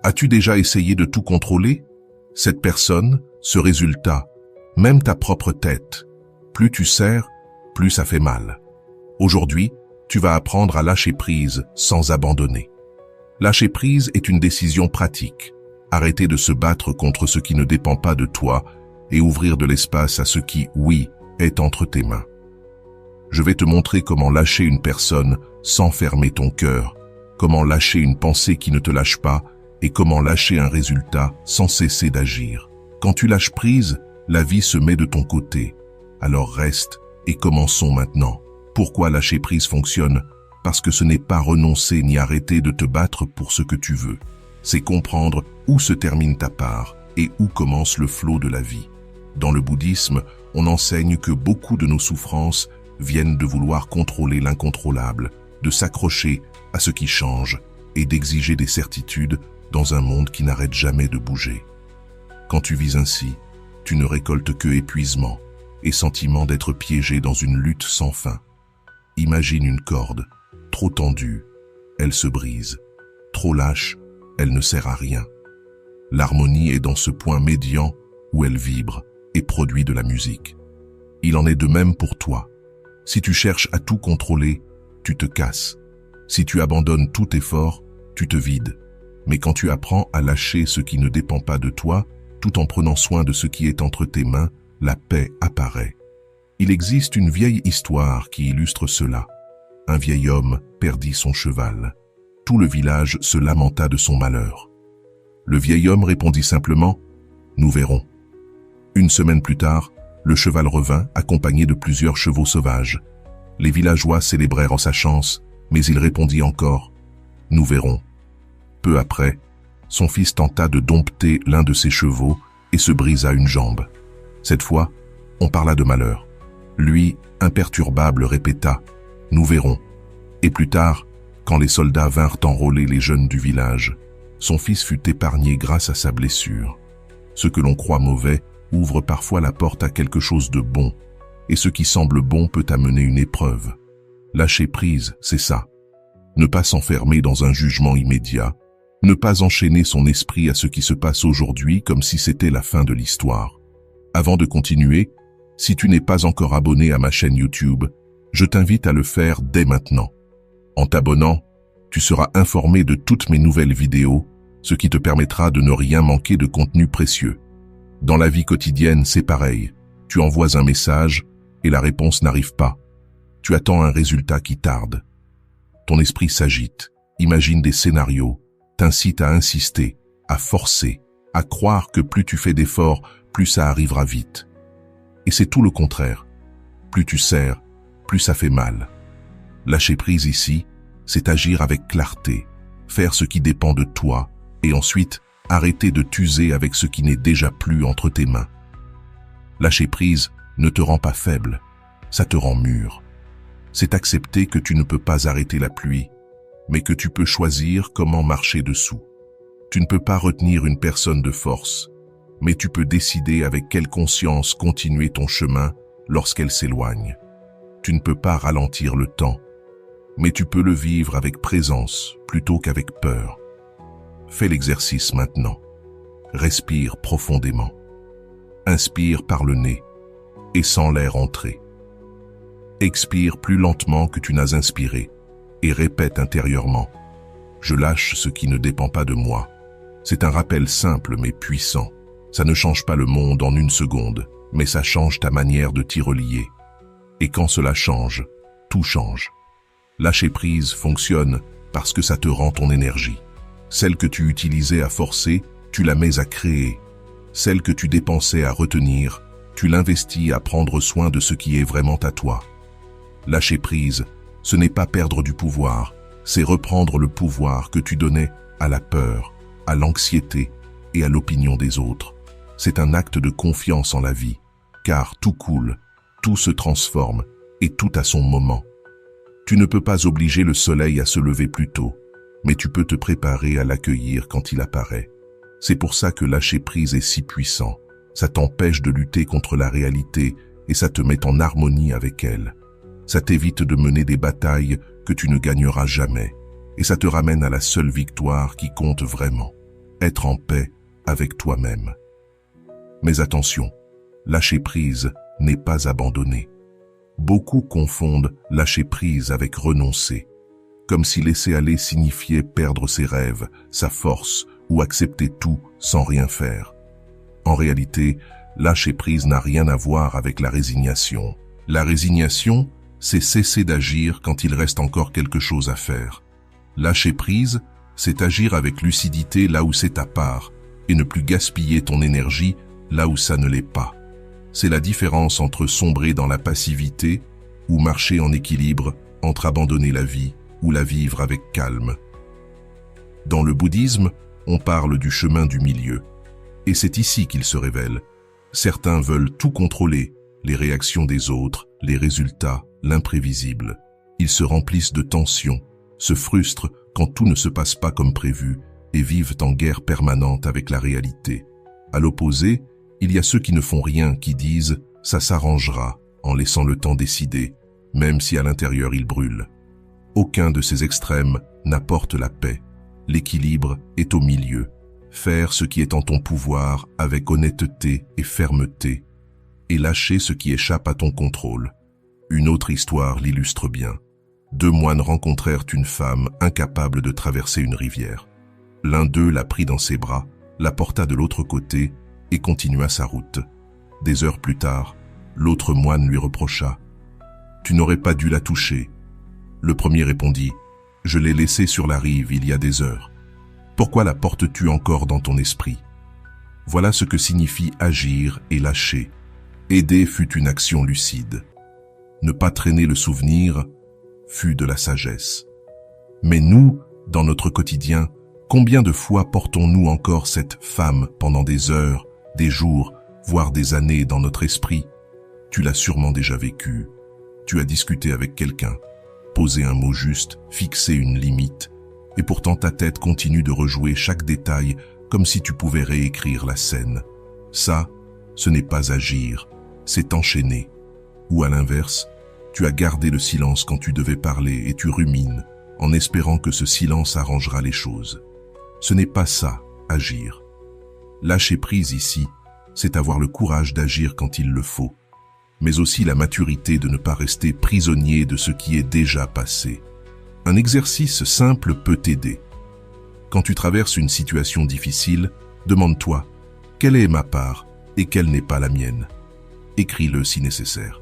As-tu déjà essayé de tout contrôler? Cette personne, ce résultat, même ta propre tête. Plus tu serres, plus ça fait mal. Aujourd'hui, tu vas apprendre à lâcher prise sans abandonner. Lâcher prise est une décision pratique. Arrêter de se battre contre ce qui ne dépend pas de toi et ouvrir de l'espace à ce qui, oui, est entre tes mains. Je vais te montrer comment lâcher une personne sans fermer ton cœur, comment lâcher une pensée qui ne te lâche pas et comment lâcher un résultat sans cesser d'agir. Quand tu lâches prise, la vie se met de ton côté. Alors reste et commençons maintenant. Pourquoi lâcher prise fonctionne? Parce que ce n'est pas renoncer ni arrêter de te battre pour ce que tu veux. C'est comprendre où se termine ta part et où commence le flot de la vie. Dans le bouddhisme, on enseigne que beaucoup de nos souffrances viennent de vouloir contrôler l'incontrôlable, de s'accrocher à ce qui change et d'exiger des certitudes dans un monde qui n'arrête jamais de bouger. Quand tu vis ainsi, tu ne récoltes que épuisement et sentiment d'être piégé dans une lutte sans fin. Imagine une corde, trop tendue, elle se brise, trop lâche, elle ne sert à rien. L'harmonie est dans ce point médian où elle vibre et produit de la musique. Il en est de même pour toi. Si tu cherches à tout contrôler, tu te casses. Si tu abandonnes tout effort, tu te vides. Mais quand tu apprends à lâcher ce qui ne dépend pas de toi, tout en prenant soin de ce qui est entre tes mains, la paix apparaît. Il existe une vieille histoire qui illustre cela. Un vieil homme perdit son cheval. Tout le village se lamenta de son malheur. Le vieil homme répondit simplement « Nous verrons ». Une semaine plus tard, le cheval revint, accompagné de plusieurs chevaux sauvages. Les villageois célébrèrent en sa chance, mais il répondit encore « Nous verrons ». Peu après, son fils tenta de dompter l'un de ses chevaux et se brisa une jambe. Cette fois, on parla de malheur. Lui, imperturbable, répéta « Nous verrons ». Et plus tard, quand les soldats vinrent enrôler les jeunes du village, son fils fut épargné grâce à sa blessure. Ce que l'on croit mauvais ouvre parfois la porte à quelque chose de bon, et ce qui semble bon peut amener une épreuve. Lâcher prise, c'est ça. Ne pas s'enfermer dans un jugement immédiat, ne pas enchaîner son esprit à ce qui se passe aujourd'hui comme si c'était la fin de l'histoire. Avant de continuer, si tu n'es pas encore abonné à ma chaîne YouTube, je t'invite à le faire dès maintenant. En t'abonnant, tu seras informé de toutes mes nouvelles vidéos, ce qui te permettra de ne rien manquer de contenu précieux. Dans la vie quotidienne, c'est pareil. Tu envoies un message et la réponse n'arrive pas. Tu attends un résultat qui tarde. Ton esprit s'agite, imagine des scénarios, t'incite à insister, à forcer, à croire que plus tu fais d'efforts, plus ça arrivera vite. Et c'est tout le contraire. Plus tu serres, plus ça fait mal. Lâcher prise ici, c'est agir avec clarté, faire ce qui dépend de toi, et ensuite arrêter de t'user avec ce qui n'est déjà plus entre tes mains. Lâcher prise ne te rend pas faible, ça te rend mûr. C'est accepter que tu ne peux pas arrêter la pluie, mais que tu peux choisir comment marcher dessous. Tu ne peux pas retenir une personne de force, mais tu peux décider avec quelle conscience continuer ton chemin lorsqu'elle s'éloigne. Tu ne peux pas ralentir le temps, mais tu peux le vivre avec présence plutôt qu'avec peur. Fais l'exercice maintenant. Respire profondément. Inspire par le nez et sens l'air entrer. Expire plus lentement que tu n'as inspiré et répète intérieurement « Je lâche ce qui ne dépend pas de moi ». C'est un rappel simple mais puissant. Ça ne change pas le monde en une seconde, mais ça change ta manière de t'y relier. Et quand cela change, tout change. Lâcher prise fonctionne parce que ça te rend ton énergie. Celle que tu utilisais à forcer, tu la mets à créer. Celle que tu dépensais à retenir, tu l'investis à prendre soin de ce qui est vraiment à toi. Lâcher prise, ce n'est pas perdre du pouvoir, c'est reprendre le pouvoir que tu donnais à la peur, à l'anxiété et à l'opinion des autres. C'est un acte de confiance en la vie, car tout coule, tout se transforme et tout a son moment. Tu ne peux pas obliger le soleil à se lever plus tôt, mais tu peux te préparer à l'accueillir quand il apparaît. C'est pour ça que lâcher prise est si puissant. Ça t'empêche de lutter contre la réalité et ça te met en harmonie avec elle. Ça t'évite de mener des batailles que tu ne gagneras jamais et ça te ramène à la seule victoire qui compte vraiment. être en paix avec toi-même. Mais attention, lâcher prise n'est pas abandonner. Beaucoup confondent lâcher prise avec renoncer, comme si laisser aller signifiait perdre ses rêves, sa force ou accepter tout sans rien faire. En réalité, lâcher prise n'a rien à voir avec la résignation. La résignation, c'est cesser d'agir quand il reste encore quelque chose à faire. Lâcher prise, c'est agir avec lucidité là où c'est ta part et ne plus gaspiller ton énergie là où ça ne l'est pas. C'est la différence entre sombrer dans la passivité ou marcher en équilibre entre abandonner la vie ou la vivre avec calme. Dans le bouddhisme, on parle du chemin du milieu. Et c'est ici qu'il se révèle. Certains veulent tout contrôler, les réactions des autres, les résultats, l'imprévisible. Ils se remplissent de tensions, se frustrent quand tout ne se passe pas comme prévu et vivent en guerre permanente avec la réalité. À l'opposé, il y a ceux qui ne font rien, qui disent « ça s'arrangera » en laissant le temps décider, même si à l'intérieur il brûle. Aucun de ces extrêmes n'apporte la paix. L'équilibre est au milieu. Faire ce qui est en ton pouvoir avec honnêteté et fermeté, et lâcher ce qui échappe à ton contrôle. Une autre histoire l'illustre bien. 2 moines rencontrèrent une femme incapable de traverser une rivière. L'un d'eux la prit dans ses bras, la porta de l'autre côté et continua sa route. Des heures plus tard, l'autre moine lui reprocha « Tu n'aurais pas dû la toucher. » Le premier répondit « Je l'ai laissée sur la rive il y a des heures. Pourquoi la portes-tu encore dans ton esprit ?» Voilà ce que signifie agir et lâcher. Aider fut une action lucide. Ne pas traîner le souvenir fut de la sagesse. Mais nous, dans notre quotidien, combien de fois portons-nous encore cette femme pendant des heures, des jours, voire des années dans notre esprit? Tu l'as sûrement déjà vécu. Tu as discuté avec quelqu'un, posé un mot juste, fixé une limite, et pourtant ta tête continue de rejouer chaque détail comme si tu pouvais réécrire la scène. Ça, ce n'est pas agir, c'est enchaîner. Ou à l'inverse, tu as gardé le silence quand tu devais parler et tu rumines, en espérant que ce silence arrangera les choses. Ce n'est pas ça, agir. Lâcher prise ici, c'est avoir le courage d'agir quand il le faut, mais aussi la maturité de ne pas rester prisonnier de ce qui est déjà passé. Un exercice simple peut t'aider. Quand tu traverses une situation difficile, demande-toi « Quelle est ma part et quelle n'est pas la mienne ?» Écris-le si nécessaire.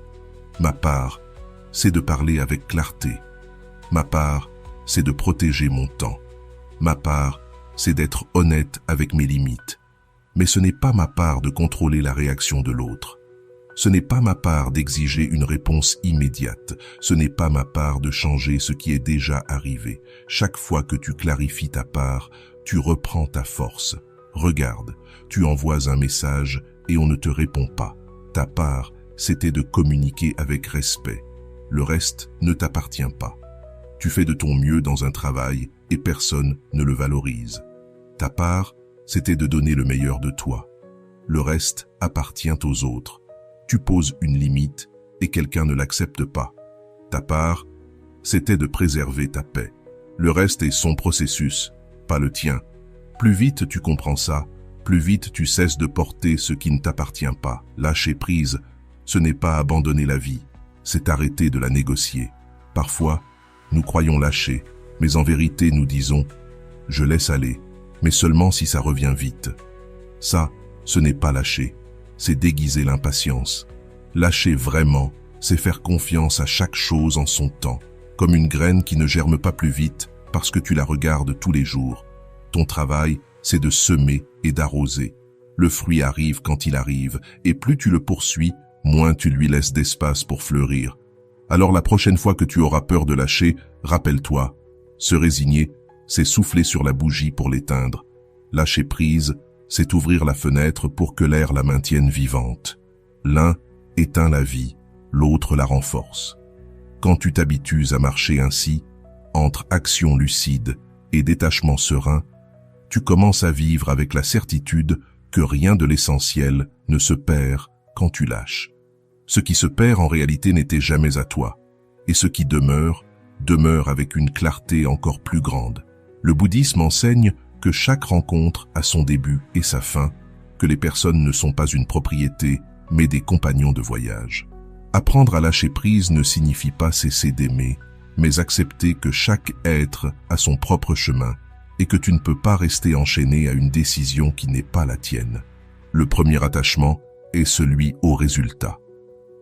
Ma part, c'est de parler avec clarté. Ma part, c'est de protéger mon temps. Ma part, c'est d'être honnête avec mes limites. Mais ce n'est pas ma part de contrôler la réaction de l'autre. Ce n'est pas ma part d'exiger une réponse immédiate. Ce n'est pas ma part de changer ce qui est déjà arrivé. Chaque fois que tu clarifies ta part, tu reprends ta force. Regarde, tu envoies un message et on ne te répond pas. Ta part, c'était de communiquer avec respect. Le reste ne t'appartient pas. Tu fais de ton mieux dans un travail et personne ne le valorise. Ta part, c'était de donner le meilleur de toi. Le reste appartient aux autres. Tu poses une limite et quelqu'un ne l'accepte pas. Ta part, c'était de préserver ta paix. Le reste est son processus, pas le tien. Plus vite tu comprends ça, plus vite tu cesses de porter ce qui ne t'appartient pas. Lâcher prise, ce n'est pas abandonner la vie, c'est arrêter de la négocier. Parfois, nous croyons lâcher, mais en vérité nous disons « je laisse aller », mais seulement si ça revient vite. Ça, ce n'est pas lâcher, c'est déguiser l'impatience. Lâcher vraiment, c'est faire confiance à chaque chose en son temps, comme une graine qui ne germe pas plus vite parce que tu la regardes tous les jours. Ton travail, c'est de semer et d'arroser. Le fruit arrive quand il arrive, et plus tu le poursuis, moins tu lui laisses d'espace pour fleurir. Alors la prochaine fois que tu auras peur de lâcher, rappelle-toi, se résigner, c'est souffler sur la bougie pour l'éteindre. Lâcher prise, c'est ouvrir la fenêtre pour que l'air la maintienne vivante. L'un éteint la vie, l'autre la renforce. Quand tu t'habitues à marcher ainsi, entre action lucide et détachement serein, tu commences à vivre avec la certitude que rien de l'essentiel ne se perd quand tu lâches. Ce qui se perd en réalité n'était jamais à toi, et ce qui demeure, demeure avec une clarté encore plus grande. Le bouddhisme enseigne que chaque rencontre a son début et sa fin, que les personnes ne sont pas une propriété, mais des compagnons de voyage. Apprendre à lâcher prise ne signifie pas cesser d'aimer, mais accepter que chaque être a son propre chemin et que tu ne peux pas rester enchaîné à une décision qui n'est pas la tienne. Le premier attachement est celui au résultat.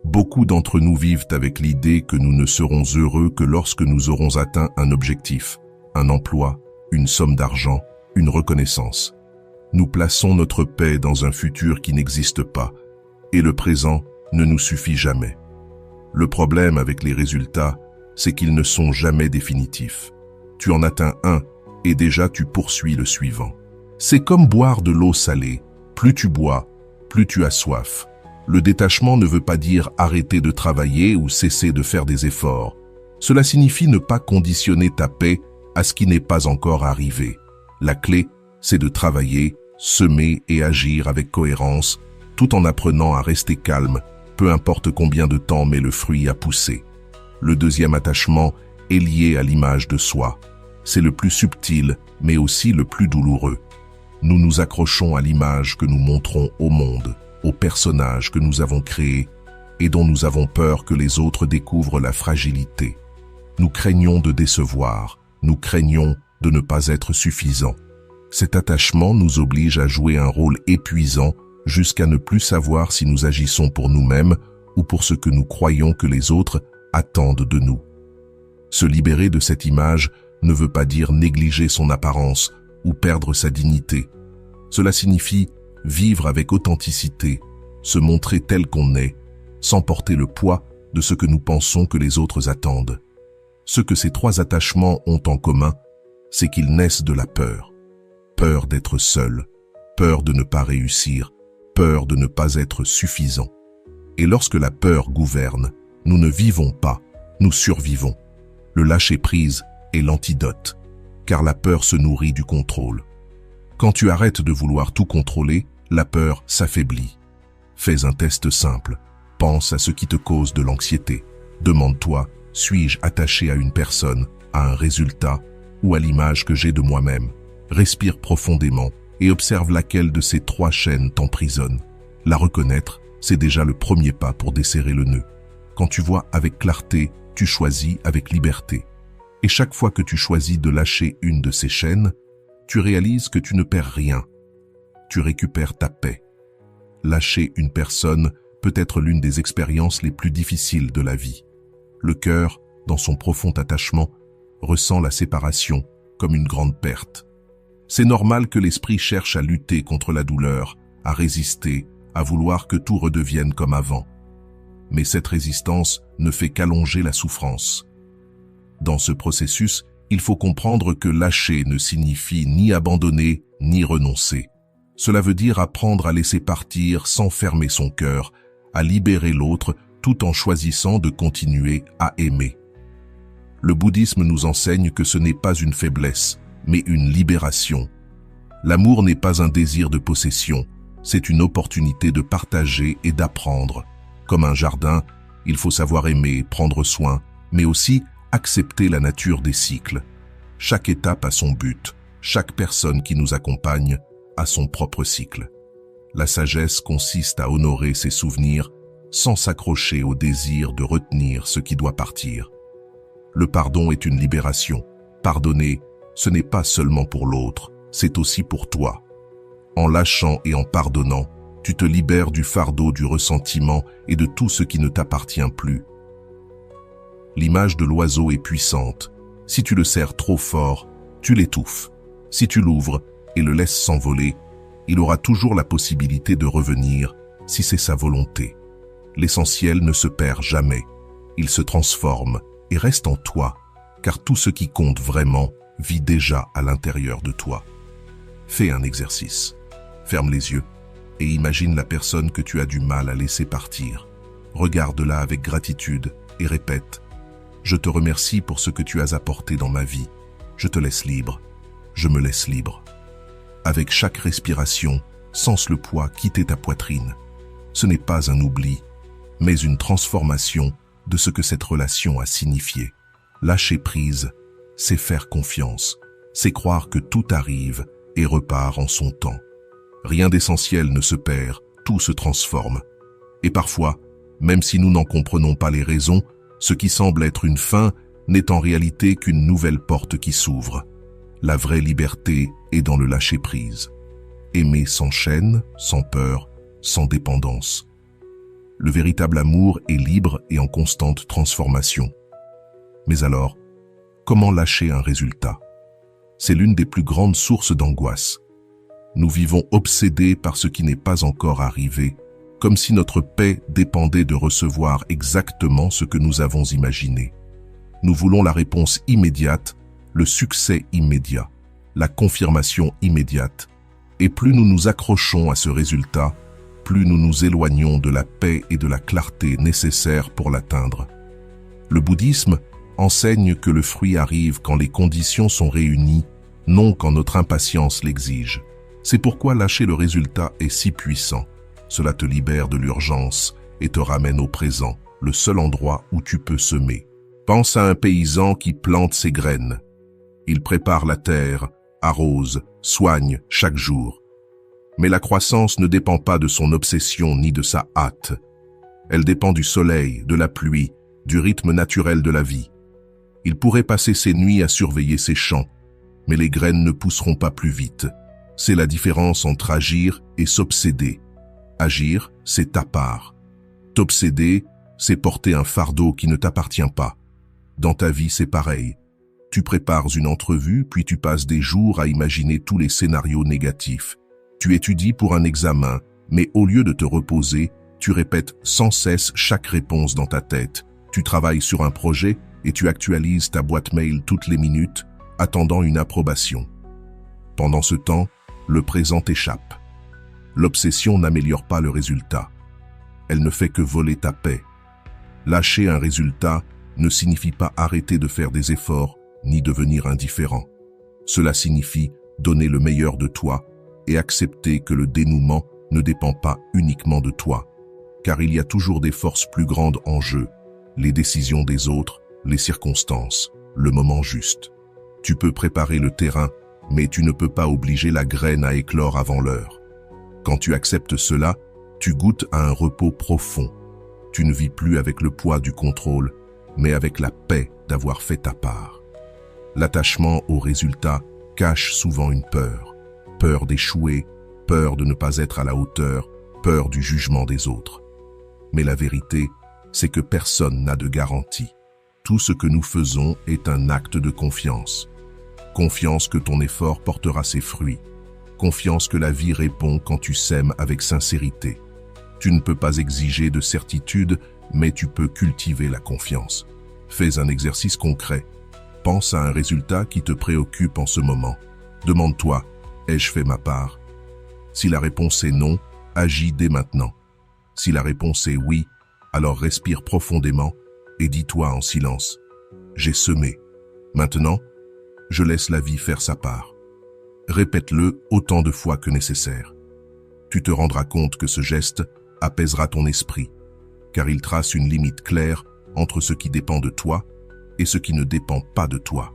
Beaucoup d'entre nous vivent avec l'idée que nous ne serons heureux que lorsque nous aurons atteint un objectif, un emploi, une somme d'argent, une reconnaissance. Nous plaçons notre paix dans un futur qui n'existe pas, et le présent ne nous suffit jamais. Le problème avec les résultats, c'est qu'ils ne sont jamais définitifs. Tu en atteins un, et déjà tu poursuis le suivant. C'est comme boire de l'eau salée. Plus tu bois, plus tu as soif. Le détachement ne veut pas dire arrêter de travailler ou cesser de faire des efforts. Cela signifie ne pas conditionner ta paix à ce qui n'est pas encore arrivé. La clé, c'est de travailler, semer et agir avec cohérence, tout en apprenant à rester calme, peu importe combien de temps met le fruit à pousser. Le deuxième attachement est lié à l'image de soi. C'est le plus subtil, mais aussi le plus douloureux. Nous nous accrochons à l'image que nous montrons au monde, aux personnages que nous avons créés et dont nous avons peur que les autres découvrent la fragilité. Nous craignons de décevoir, nous craignons de ne pas être suffisants. Cet attachement nous oblige à jouer un rôle épuisant jusqu'à ne plus savoir si nous agissons pour nous-mêmes ou pour ce que nous croyons que les autres attendent de nous. Se libérer de cette image ne veut pas dire négliger son apparence ou perdre sa dignité. Cela signifie vivre avec authenticité, se montrer tel qu'on est, sans porter le poids de ce que nous pensons que les autres attendent. Ce que ces trois attachements ont en commun, c'est qu'ils naissent de la peur. Peur d'être seul, peur de ne pas réussir, peur de ne pas être suffisant. Et lorsque la peur gouverne, nous ne vivons pas, nous survivons. Le lâcher-prise est l'antidote, car la peur se nourrit du contrôle. Quand tu arrêtes de vouloir tout contrôler, la peur s'affaiblit. Fais un test simple. Pense à ce qui te cause de l'anxiété. Demande-toi, suis-je attaché à une personne, à un résultat ou à l'image que j'ai de moi-même? Respire profondément et observe laquelle de ces trois chaînes t'emprisonne. La reconnaître, c'est déjà le premier pas pour desserrer le nœud. Quand tu vois avec clarté, tu choisis avec liberté. Et chaque fois que tu choisis de lâcher une de ces chaînes, tu réalises que tu ne perds rien. Tu récupères ta paix. Lâcher une personne peut être l'une des expériences les plus difficiles de la vie. Le cœur, dans son profond attachement, ressent la séparation comme une grande perte. C'est normal que l'esprit cherche à lutter contre la douleur, à résister, à vouloir que tout redevienne comme avant. Mais cette résistance ne fait qu'allonger la souffrance. Dans ce processus, il faut comprendre que lâcher ne signifie ni abandonner, ni renoncer. Cela veut dire apprendre à laisser partir sans fermer son cœur, à libérer l'autre tout en choisissant de continuer à aimer. Le bouddhisme nous enseigne que ce n'est pas une faiblesse, mais une libération. L'amour n'est pas un désir de possession, c'est une opportunité de partager et d'apprendre. Comme un jardin, il faut savoir aimer, prendre soin, mais aussi accepter la nature des cycles. Chaque étape a son but, chaque personne qui nous accompagne a son propre cycle. La sagesse consiste à honorer ses souvenirs sans s'accrocher au désir de retenir ce qui doit partir. Le pardon est une libération. Pardonner, ce n'est pas seulement pour l'autre, c'est aussi pour toi. En lâchant et en pardonnant, tu te libères du fardeau du ressentiment et de tout ce qui ne t'appartient plus. L'image de l'oiseau est puissante. Si tu le serres trop fort, tu l'étouffes. Si tu l'ouvres et le laisses s'envoler, il aura toujours la possibilité de revenir si c'est sa volonté. L'essentiel ne se perd jamais. Il se transforme et reste en toi, car tout ce qui compte vraiment vit déjà à l'intérieur de toi. Fais un exercice. Ferme les yeux et imagine la personne que tu as du mal à laisser partir. Regarde-la avec gratitude et répète « Je te remercie pour ce que tu as apporté dans ma vie. Je te laisse libre. Je me laisse libre. » Avec chaque respiration, sens le poids quitter ta poitrine. Ce n'est pas un oubli, mais une transformation de ce que cette relation a signifié. Lâcher prise, c'est faire confiance, c'est croire que tout arrive et repart en son temps. Rien d'essentiel ne se perd, tout se transforme. Et parfois, même si nous n'en comprenons pas les raisons, ce qui semble être une fin n'est en réalité qu'une nouvelle porte qui s'ouvre. La vraie liberté est dans le lâcher-prise. Aimer sans chaîne, sans peur, sans dépendance. Le véritable amour est libre et en constante transformation. Mais alors, comment lâcher un résultat? C'est l'une des plus grandes sources d'angoisse. Nous vivons obsédés par ce qui n'est pas encore arrivé, comme si notre paix dépendait de recevoir exactement ce que nous avons imaginé. Nous voulons la réponse immédiate, le succès immédiat, la confirmation immédiate. Et plus nous nous accrochons à ce résultat, plus nous nous éloignons de la paix et de la clarté nécessaires pour l'atteindre. Le bouddhisme enseigne que le fruit arrive quand les conditions sont réunies, non quand notre impatience l'exige. C'est pourquoi lâcher le résultat est si puissant. Cela te libère de l'urgence et te ramène au présent, le seul endroit où tu peux semer. Pense à un paysan qui plante ses graines. Il prépare la terre, arrose, soigne chaque jour. Mais la croissance ne dépend pas de son obsession ni de sa hâte. Elle dépend du soleil, de la pluie, du rythme naturel de la vie. Il pourrait passer ses nuits à surveiller ses champs, mais les graines ne pousseront pas plus vite. C'est la différence entre agir et s'obséder. Agir, c'est ta part. T'obséder, c'est porter un fardeau qui ne t'appartient pas. Dans ta vie, c'est pareil. Tu prépares une entrevue, puis tu passes des jours à imaginer tous les scénarios négatifs. Tu étudies pour un examen, mais au lieu de te reposer, tu répètes sans cesse chaque réponse dans ta tête. Tu travailles sur un projet et tu actualises ta boîte mail toutes les minutes, attendant une approbation. Pendant ce temps, le présent t'échappe. L'obsession n'améliore pas le résultat. Elle ne fait que voler ta paix. Lâcher un résultat ne signifie pas arrêter de faire des efforts ni devenir indifférent. Cela signifie donner le meilleur de toi et accepter que le dénouement ne dépend pas uniquement de toi, car il y a toujours des forces plus grandes en jeu, les décisions des autres, les circonstances, le moment juste. Tu peux préparer le terrain, mais tu ne peux pas obliger la graine à éclore avant l'heure. Quand tu acceptes cela, tu goûtes à un repos profond. Tu ne vis plus avec le poids du contrôle, mais avec la paix d'avoir fait ta part. L'attachement au résultat cache souvent une peur. Peur d'échouer, peur de ne pas être à la hauteur, peur du jugement des autres. Mais la vérité, c'est que personne n'a de garantie. Tout ce que nous faisons est un acte de confiance. Confiance que ton effort portera ses fruits. Confiance que la vie répond quand tu sèmes avec sincérité. Tu ne peux pas exiger de certitude, mais tu peux cultiver la confiance. Fais un exercice concret. Pense à un résultat qui te préoccupe en ce moment. Demande-toi, ai-je fait ma part? Si la réponse est non, agis dès maintenant. Si la réponse est oui, alors respire profondément et dis-toi en silence, j'ai semé. Maintenant, je laisse la vie faire sa part. Répète-le autant de fois que nécessaire. Tu te rendras compte que ce geste apaisera ton esprit, car il trace une limite claire entre ce qui dépend de toi et ce qui ne dépend pas de toi.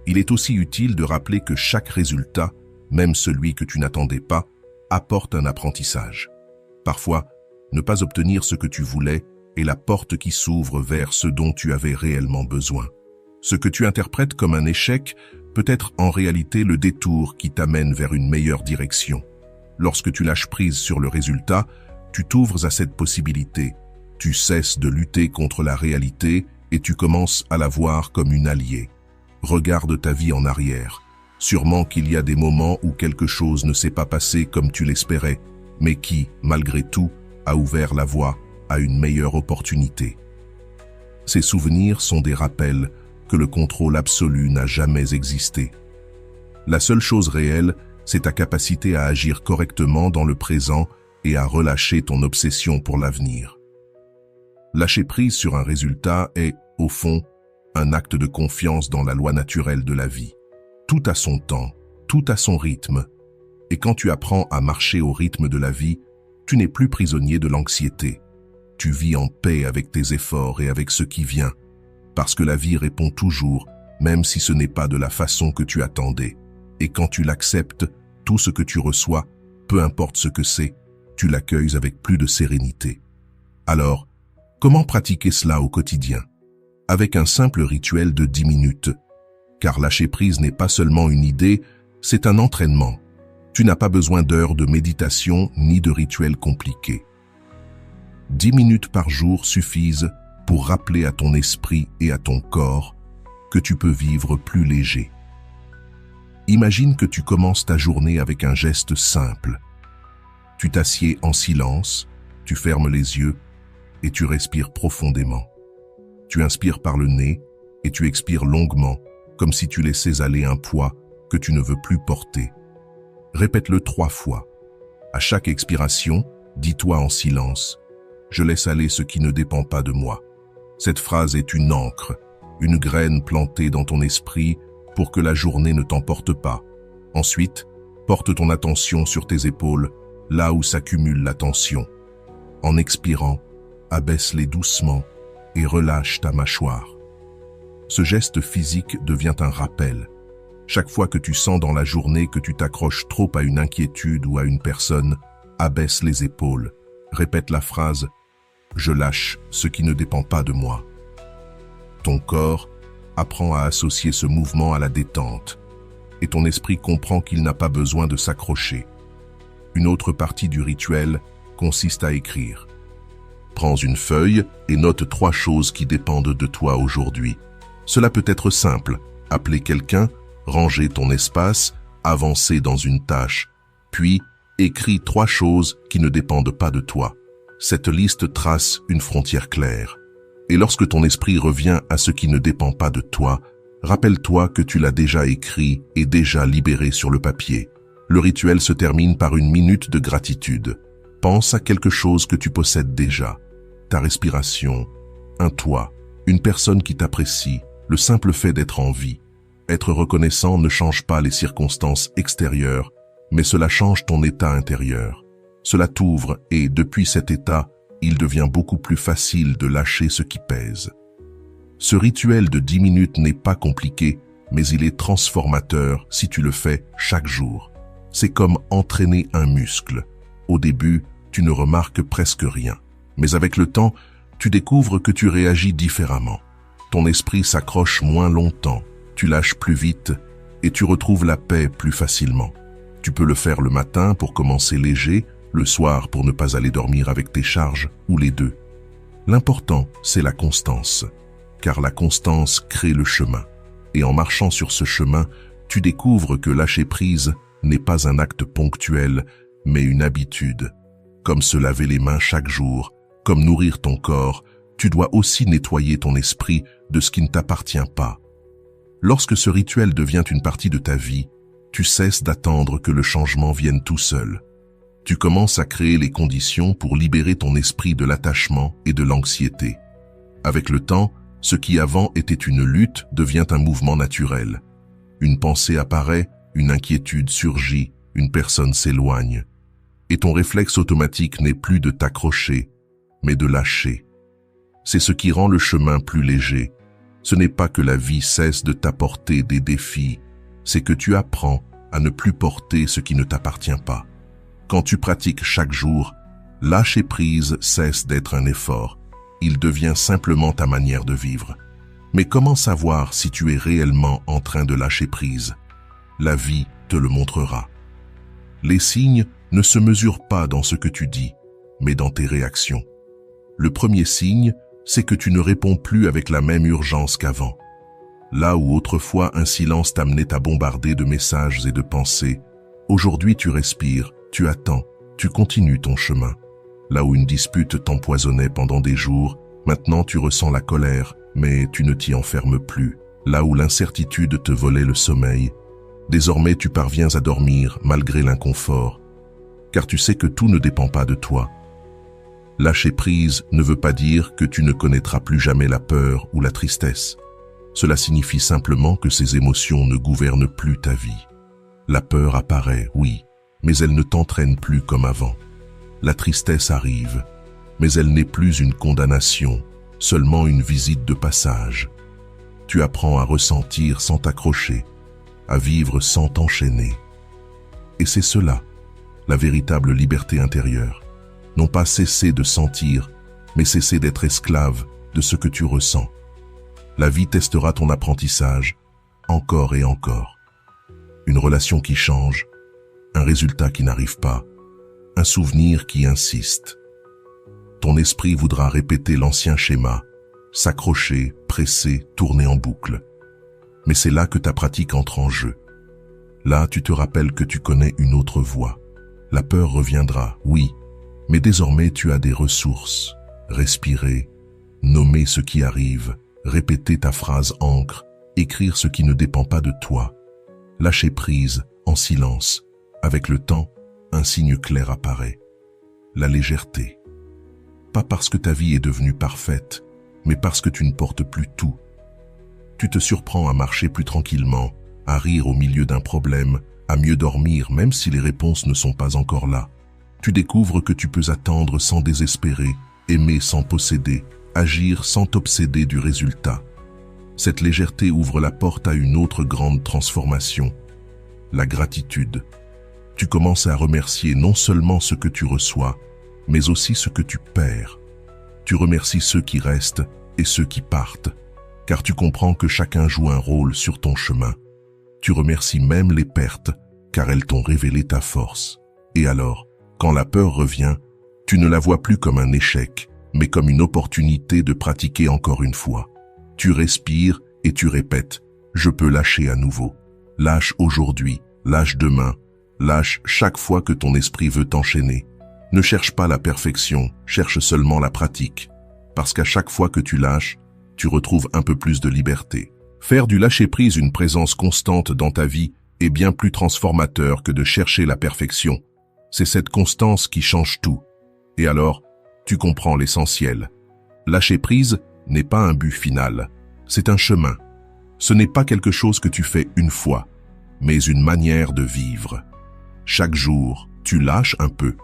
Il est aussi utile de rappeler que chaque résultat, même celui que tu n'attendais pas, apporte un apprentissage. Parfois, ne pas obtenir ce que tu voulais est la porte qui s'ouvre vers ce dont tu avais réellement besoin. Ce que tu interprètes comme un échec peut être en réalité le détour qui t'amène vers une meilleure direction. Lorsque tu lâches prise sur le résultat, tu t'ouvres à cette possibilité. Tu cesses de lutter contre la réalité et tu commences à la voir comme une alliée. Regarde ta vie en arrière. Sûrement qu'il y a des moments où quelque chose ne s'est pas passé comme tu l'espérais, mais qui, malgré tout, a ouvert la voie à une meilleure opportunité. Ces souvenirs sont des rappels que le contrôle absolu n'a jamais existé. La seule chose réelle, c'est ta capacité à agir correctement dans le présent et à relâcher ton obsession pour l'avenir. Lâcher prise sur un résultat est, au fond, un acte de confiance dans la loi naturelle de la vie. Tout a son temps, tout a son rythme. Et quand tu apprends à marcher au rythme de la vie, tu n'es plus prisonnier de l'anxiété. Tu vis en paix avec tes efforts et avec ce qui vient, parce que la vie répond toujours, même si ce n'est pas de la façon que tu attendais. Et quand tu l'acceptes, tout ce que tu reçois, peu importe ce que c'est, tu l'accueilles avec plus de sérénité. Alors, comment pratiquer cela au quotidien? Avec un simple rituel de 10 minutes. Car lâcher prise n'est pas seulement une idée, c'est un entraînement. Tu n'as pas besoin d'heures de méditation ni de rituels compliqués. 10 minutes par jour suffisent pour rappeler à ton esprit et à ton corps que tu peux vivre plus léger. Imagine que tu commences ta journée avec un geste simple. Tu t'assieds en silence, tu fermes les yeux et tu respires profondément. Tu inspires par le nez et tu expires longuement, comme si tu laissais aller un poids que tu ne veux plus porter. Répète-le 3 fois. À chaque expiration, dis-toi en silence « Je laisse aller ce qui ne dépend pas de moi ». Cette phrase est une ancre, une graine plantée dans ton esprit pour que la journée ne t'emporte pas. Ensuite, porte ton attention sur tes épaules, là où s'accumule la tension. En expirant, abaisse-les doucement et relâche ta mâchoire. Ce geste physique devient un rappel. Chaque fois que tu sens dans la journée que tu t'accroches trop à une inquiétude ou à une personne, abaisse les épaules. Répète la phrase « Je lâche ce qui ne dépend pas de moi ». Ton corps apprend à associer ce mouvement à la détente et ton esprit comprend qu'il n'a pas besoin de s'accrocher. Une autre partie du rituel consiste à écrire. Prends une feuille et note 3 choses qui dépendent de toi aujourd'hui. Cela peut être simple, appeler quelqu'un, ranger ton espace, avancer dans une tâche, puis écris 3 choses qui ne dépendent pas de toi. Cette liste trace une frontière claire. Et lorsque ton esprit revient à ce qui ne dépend pas de toi, rappelle-toi que tu l'as déjà écrit et déjà libéré sur le papier. Le rituel se termine par une minute de gratitude. Pense à quelque chose que tu possèdes déjà. Ta respiration, un toit, une personne qui t'apprécie, le simple fait d'être en vie. Être reconnaissant ne change pas les circonstances extérieures, mais cela change ton état intérieur. Cela t'ouvre et, depuis cet état, il devient beaucoup plus facile de lâcher ce qui pèse. Ce rituel de 10 minutes n'est pas compliqué, mais il est transformateur si tu le fais chaque jour. C'est comme entraîner un muscle. Au début, tu ne remarques presque rien. Mais avec le temps, tu découvres que tu réagis différemment. Ton esprit s'accroche moins longtemps, tu lâches plus vite et tu retrouves la paix plus facilement. Tu peux le faire le matin pour commencer léger, le soir pour ne pas aller dormir avec tes charges, ou les deux. L'important, c'est la constance, car la constance crée le chemin. Et en marchant sur ce chemin, tu découvres que lâcher prise n'est pas un acte ponctuel, mais une habitude. Comme se laver les mains chaque jour, comme nourrir ton corps, tu dois aussi nettoyer ton esprit de ce qui ne t'appartient pas. Lorsque ce rituel devient une partie de ta vie, tu cesses d'attendre que le changement vienne tout seul. Tu commences à créer les conditions pour libérer ton esprit de l'attachement et de l'anxiété. Avec le temps, ce qui avant était une lutte devient un mouvement naturel. Une pensée apparaît, une inquiétude surgit, une personne s'éloigne. Et ton réflexe automatique n'est plus de t'accrocher, mais de lâcher. C'est ce qui rend le chemin plus léger. Ce n'est pas que la vie cesse de t'apporter des défis, c'est que tu apprends à ne plus porter ce qui ne t'appartient pas. Quand tu pratiques chaque jour, lâcher prise cesse d'être un effort. Il devient simplement ta manière de vivre. Mais comment savoir si tu es réellement en train de lâcher prise? La vie te le montrera. Les signes ne se mesurent pas dans ce que tu dis, mais dans tes réactions. Le premier signe, c'est que tu ne réponds plus avec la même urgence qu'avant. Là où autrefois un silence t'amenait à bombarder de messages et de pensées, aujourd'hui tu respires, tu attends, tu continues ton chemin. Là où une dispute t'empoisonnait pendant des jours, maintenant tu ressens la colère, mais tu ne t'y enfermes plus. Là où l'incertitude te volait le sommeil, désormais tu parviens à dormir malgré l'inconfort, car tu sais que tout ne dépend pas de toi. Lâcher prise ne veut pas dire que tu ne connaîtras plus jamais la peur ou la tristesse. Cela signifie simplement que ces émotions ne gouvernent plus ta vie. La peur apparaît, oui, mais elle ne t'entraîne plus comme avant. La tristesse arrive, mais elle n'est plus une condamnation, seulement une visite de passage. Tu apprends à ressentir sans t'accrocher, à vivre sans t'enchaîner. Et c'est cela, la véritable liberté intérieure. Non pas cesser de sentir, mais cesser d'être esclave de ce que tu ressens. La vie testera ton apprentissage, encore et encore. Une relation qui change, un résultat qui n'arrive pas, un souvenir qui insiste. Ton esprit voudra répéter l'ancien schéma, s'accrocher, presser, tourner en boucle. Mais c'est là que ta pratique entre en jeu. Là, tu te rappelles que tu connais une autre voie. La peur reviendra, oui, mais désormais tu as des ressources. Respirer, nommer ce qui arrive, répéter ta phrase ancre, écrire ce qui ne dépend pas de toi. Lâcher prise, en silence. Avec le temps, un signe clair apparaît. La légèreté. Pas parce que ta vie est devenue parfaite, mais parce que tu ne portes plus tout. Tu te surprends à marcher plus tranquillement, à rire au milieu d'un problème, à mieux dormir même si les réponses ne sont pas encore là. Tu découvres que tu peux attendre sans désespérer, aimer sans posséder, agir sans t'obséder du résultat. Cette légèreté ouvre la porte à une autre grande transformation, la gratitude. Tu commences à remercier non seulement ce que tu reçois, mais aussi ce que tu perds. Tu remercies ceux qui restent et ceux qui partent, car tu comprends que chacun joue un rôle sur ton chemin. Tu remercies même les pertes, car elles t'ont révélé ta force. Et alors, quand la peur revient, tu ne la vois plus comme un échec, mais comme une opportunité de pratiquer encore une fois. Tu respires et tu répètes « Je peux lâcher à nouveau ». Lâche aujourd'hui, lâche demain, lâche chaque fois que ton esprit veut t'enchaîner. Ne cherche pas la perfection, cherche seulement la pratique. Parce qu'à chaque fois que tu lâches, tu retrouves un peu plus de liberté. Faire du lâcher-prise une présence constante dans ta vie est bien plus transformateur que de chercher la perfection. C'est cette constance qui change tout. Et alors, tu comprends l'essentiel. Lâcher prise n'est pas un but final, c'est un chemin. Ce n'est pas quelque chose que tu fais une fois, mais une manière de vivre. Chaque jour, tu lâches un peu.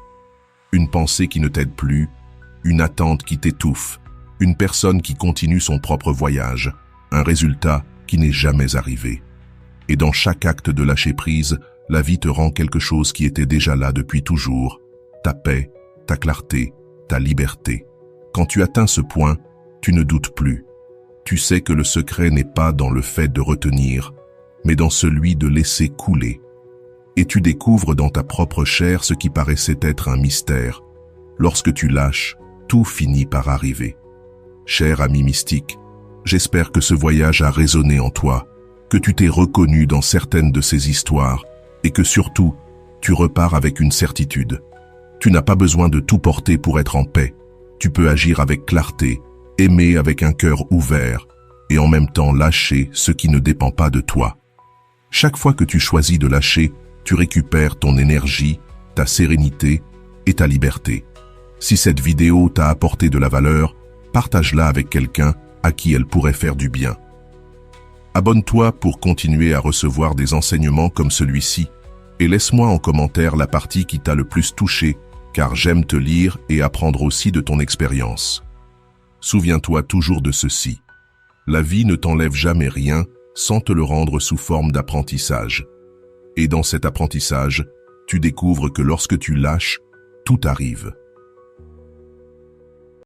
Une pensée qui ne t'aide plus, une attente qui t'étouffe, une personne qui continue son propre voyage, un résultat qui n'est jamais arrivé. Et dans chaque acte de lâcher prise, la vie te rend quelque chose qui était déjà là depuis toujours, ta paix, ta clarté, ta liberté. Quand tu atteins ce point, tu ne doutes plus. Tu sais que le secret n'est pas dans le fait de retenir, mais dans celui de laisser couler. Et tu découvres dans ta propre chair ce qui paraissait être un mystère. Lorsque tu lâches, tout finit par arriver. Cher ami mystique, j'espère que ce voyage a résonné en toi, que tu t'es reconnu dans certaines de ces histoires, et que surtout, tu repars avec une certitude. Tu n'as pas besoin de tout porter pour être en paix. Tu peux agir avec clarté, aimer avec un cœur ouvert, et en même temps lâcher ce qui ne dépend pas de toi. Chaque fois que tu choisis de lâcher, tu récupères ton énergie, ta sérénité et ta liberté. Si cette vidéo t'a apporté de la valeur, partage-la avec quelqu'un à qui elle pourrait faire du bien. Abonne-toi pour continuer à recevoir des enseignements comme celui-ci et laisse-moi en commentaire la partie qui t'a le plus touché, car j'aime te lire et apprendre aussi de ton expérience. Souviens-toi toujours de ceci. La vie ne t'enlève jamais rien sans te le rendre sous forme d'apprentissage. Et dans cet apprentissage, tu découvres que lorsque tu lâches, tout arrive.